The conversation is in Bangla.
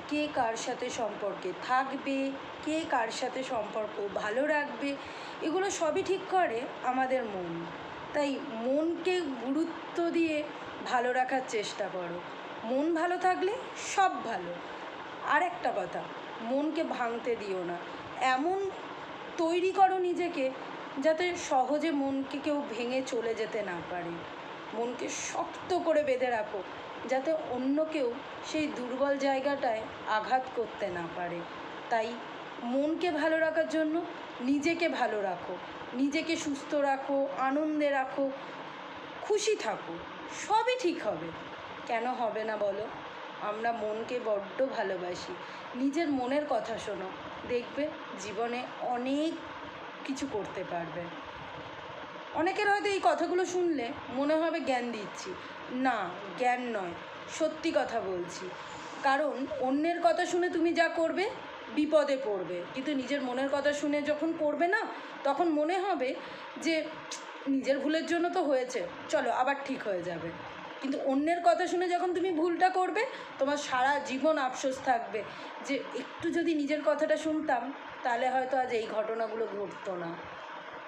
কে কার সাথে সম্পর্কে থাকবে, কে কার সাথে সম্পর্ক ভালো রাখবে, এগুলো সবই ঠিক করে আমাদের মন। তাই মনকে গুরুত্ব দিয়ে ভালো রাখার চেষ্টা করো। মন ভালো থাকলে সব ভালো। আর একটা কথা, মনকে ভাঙতে দিও না। এমন তৈরি করো নিজেকে যাতে সহজে মনকে কেউ ভেঙে চলে যেতে না পারে। মনকে শক্ত করে বেঁধে রাখো যাতে অন্য কেউ সেই দুর্বল জায়গাটায় আঘাত করতে না পারে। তাই মনকে ভালো রাখার জন্য নিজেকে ভালো রাখো, নিজেকে সুস্থ রাখো, আনন্দে রাখো, খুশি থাকো, সবই ঠিক হবে। কেন হবে না বলো? আমরা মনকে বড্ড ভালোবাসি। নিজের মনের কথা শোনো, দেখবে জীবনে অনেক কিছু করতে পারবে। অনেকের হয়তো এই কথাগুলো শুনলে মনে হবে জ্ঞান দিচ্ছি। না, জ্ঞান নয়, সত্যি কথা বলছি। কারণ অন্যের কথা শুনে তুমি যা করবে বিপদে পড়বে, কিন্তু নিজের মনের কথা শুনে যখন করবে না, তখন মনে হবে যে নিজের ভুলের জন্য তো হয়েছে, চলো আবার ঠিক হয়ে যাবে। কিন্তু অন্যের কথা শুনে যখন তুমি ভুলটা করবে, তোমার সারা জীবন আফসোস থাকবে যে একটু যদি নিজের কথাটা শুনতাম তাহলে হয়তো আজ এই ঘটনাগুলো ঘটতো না।